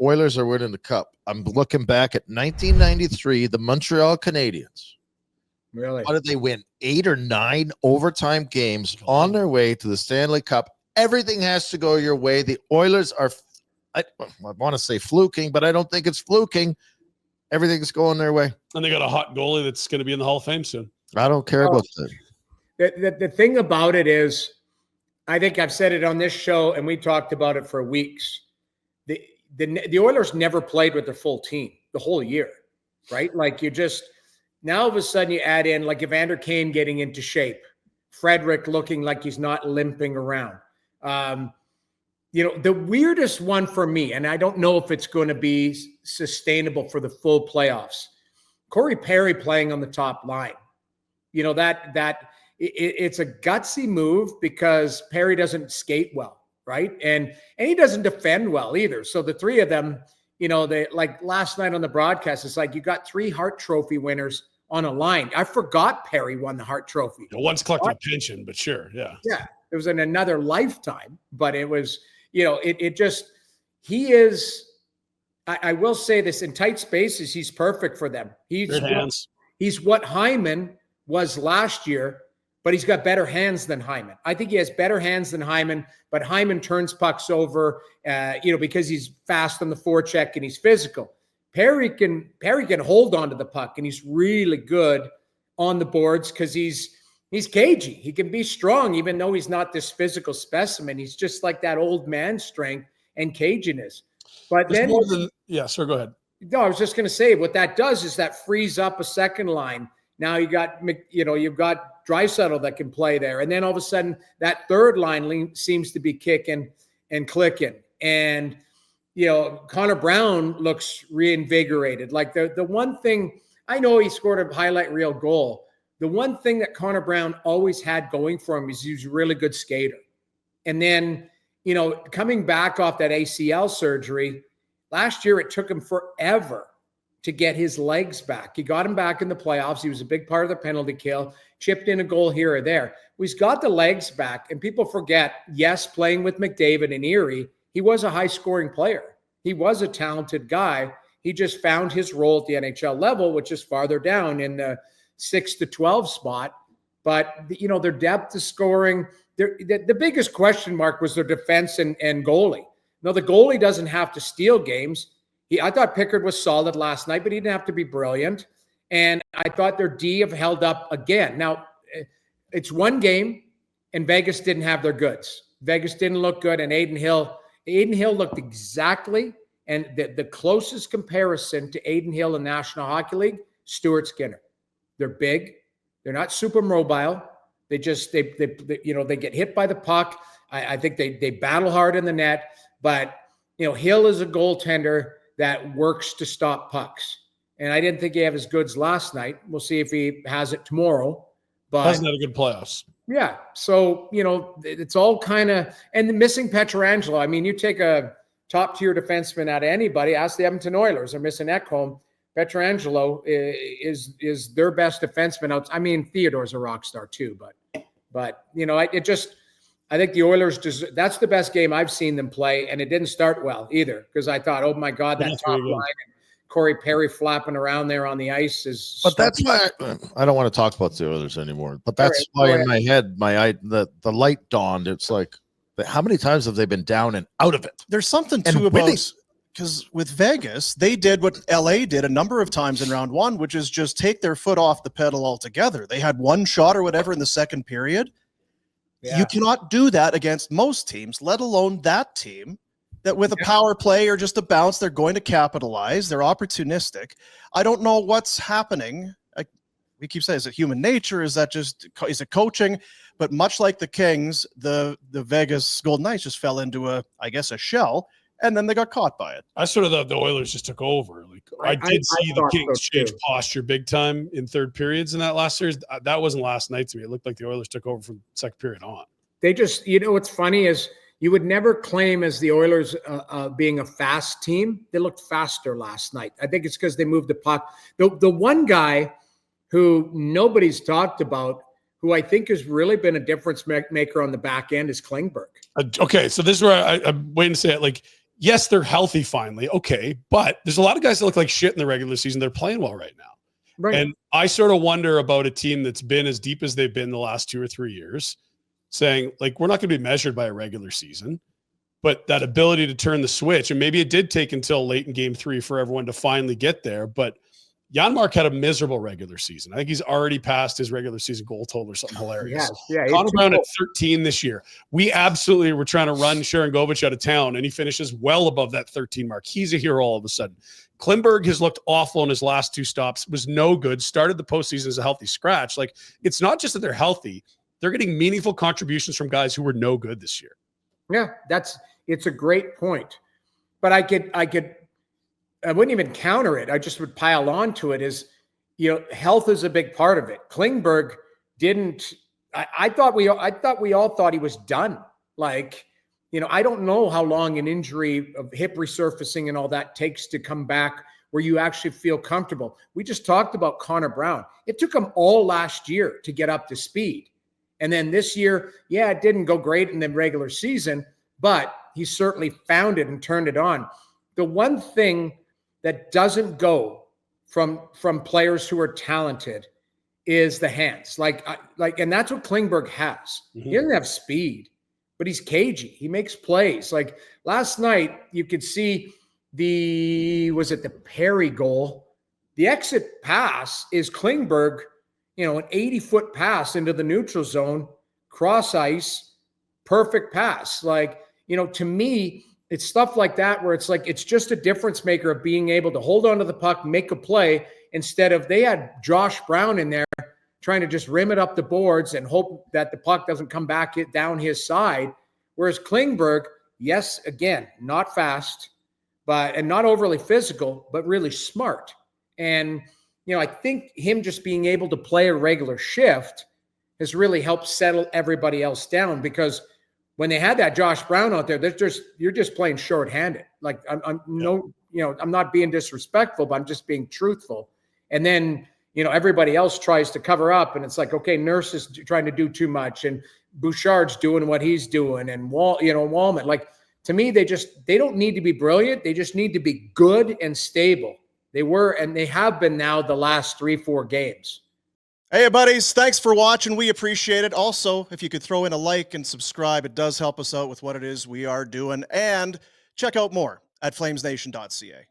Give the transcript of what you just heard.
Oilers are winning the cup. I'm looking back at 1993, the Montreal Canadiens. Really? What did they win? 8 or 9 overtime games on their way to the Stanley Cup. Everything has to go your way. The Oilers are, I want to say fluking, but I don't think it's fluking. Everything's going their way. And they got a hot goalie that's going to be in the Hall of Fame soon. I don't care about that. The thing about it is, I think I've said it on this show, and we talked about it for weeks. The Oilers never played with their full team the whole year, right? Like now all of a sudden you add in like Evander Kane getting into shape, Frederick looking like he's not limping around. The weirdest one for me, and I don't know if it's going to be sustainable for the full playoffs, Corey Perry playing on the top line. It's a gutsy move because Perry doesn't skate well, right? And he doesn't defend well either. So the three of them, they like last night on the broadcast, it's like you got 3 Hart Trophy winners on a line. I forgot Perry won the Hart Trophy. One's collecting a pension, but sure, yeah. Yeah, it was in another lifetime, but it was, I will say this, in tight spaces, he's perfect for them. He's what Hyman was last year, but he's got better hands than Hyman. I think he has better hands than Hyman, but Hyman turns pucks over, because he's fast on the forecheck and he's physical. Perry can hold on to the puck, and he's really good on the boards because he's cagey. He can be strong, even though he's not this physical specimen. He's just like that old man strength and caginess. But There's then, more than, yeah, sir, go ahead. No, I was just going to say what that does is that frees up a second line. Now you've got Draisaitl that can play there, and then all of a sudden that third line seems to be kicking and clicking, and Connor Brown looks reinvigorated. Like the one thing, I know he scored a highlight reel goal. The one thing that Connor Brown always had going for him is he was a really good skater. And then, coming back off that ACL surgery, last year it took him forever to get his legs back. He got him back in the playoffs. He was a big part of the penalty kill, chipped in a goal here or there. He's got the legs back, and people forget, yes, playing with McDavid and Erie, he was a high-scoring player. He was a talented guy. He just found his role at the NHL level, which is farther down in the 6 to 12 spot. But, their depth of scoring, the biggest question mark was their defense and goalie. No, the goalie doesn't have to steal games. I thought Pickard was solid last night, but he didn't have to be brilliant. And I thought their D have held up again. Now, it's one game, and Vegas didn't have their goods. Vegas didn't look good, and Aiden Hill looked exactly, and the closest comparison to Aiden Hill in National Hockey League, Stuart Skinner. They're big. They're not super mobile. They just they get hit by the puck. I think they battle hard in the net, but Hill is a goaltender that works to stop pucks. And I didn't think he had his goods last night. We'll see if he has it tomorrow. But hasn't had a good playoffs. Yeah. So, it's all kind of, and the missing Pietrangelo. I mean, you take a top tier defenseman out of anybody, ask the Edmonton Oilers. They're missing Ekholm. Pietrangelo is their best defenseman. I mean, Theodore's a rock star too, but I think the Oilers that's the best game I've seen them play, and it didn't start well either because I thought, oh my God, that top line and Corey Perry flapping around there on the ice is. But that's why I don't want to talk about the Oilers anymore. But that's why in my head, the light dawned. It's like, how many times have they been down and out of it? There's something too about, because with Vegas, they did what LA did a number of times in round one, which is just take their foot off the pedal altogether. They had one shot or whatever in the second period. Yeah. You cannot do that against most teams, let alone that team, that with a power play or just a bounce, they're going to capitalize. They're opportunistic. I don't know what's happening. We keep saying, is it human nature? Is it coaching? But much like the Kings, the Vegas Golden Knights just fell into a shell, and then they got caught by it. I sort of thought the Oilers just took over. I did see the Kings change posture big time in third periods in that last series. That wasn't last night to me. It looked like the Oilers took over from second period on. They just, what's funny is you would never claim as the Oilers being a fast team. They looked faster last night. I think it's because they moved the puck. The one guy who nobody's talked about, who I think has really been a difference maker on the back end, is Klingberg. Okay, so this is where I'm waiting to say it. yes, they're healthy finally. Okay. But there's a lot of guys that look like shit in the regular season. They're playing well right now. Right. And I sort of wonder about a team that's been as deep as they've been the last 2 or 3 years, saying, like, we're not going to be measured by a regular season, but that ability to turn the switch. And maybe it did take until late in game 3 for everyone to finally get there. But Janmark had a miserable regular season. I think he's already passed his regular season goal total or something hilarious. Yeah. Connor Brown at 13 this year. We absolutely were trying to run Sharon Govich out of town, and he finishes well above that 13 mark. He's a hero all of a sudden. Klimberg has looked awful in his last 2 stops, was no good, started the postseason as a healthy scratch. Like, it's not just that they're healthy. They're getting meaningful contributions from guys who were no good this year. Yeah, it's a great point. But I wouldn't even counter it. I just would pile on to it is, health is a big part of it. Klingberg didn't, I thought we all thought he was done. Like, I don't know how long an injury of hip resurfacing and all that takes to come back where you actually feel comfortable. We just talked about Connor Brown. It took him all last year to get up to speed. And then this year, yeah, it didn't go great in the regular season, but he certainly found it and turned it on. The one thing that doesn't go from players who are talented is the hands. And that's what Klingberg has. Mm-hmm. He doesn't have speed, but he's cagey. He makes plays. Like last night, you could see was it the Perry goal? The exit pass is Klingberg, an 80-foot pass into the neutral zone, cross ice, perfect pass. Like, to me, it's stuff like that where it's like, it's just a difference maker of being able to hold on to the puck, make a play, instead of they had Josh Brown in there trying to just rim it up the boards and hope that the puck doesn't come back down his side. Whereas Klingberg, yes, again, not fast, and not overly physical, but really smart. And, I think him just being able to play a regular shift has really helped settle everybody else down, because when they had that Josh Brown out there, you're just playing shorthanded. Like I'm not being disrespectful, but I'm just being truthful. And then, everybody else tries to cover up, and it's like, okay, Nurse is trying to do too much, and Bouchard's doing what he's doing, and Wallman. Like, to me, they don't need to be brilliant. They just need to be good and stable. They were, and they have been now the last 3-4 games. Hey, buddies, thanks for watching. We appreciate it. Also, if you could throw in a like and subscribe, it does help us out with what it is we are doing. And check out more at flamesnation.ca.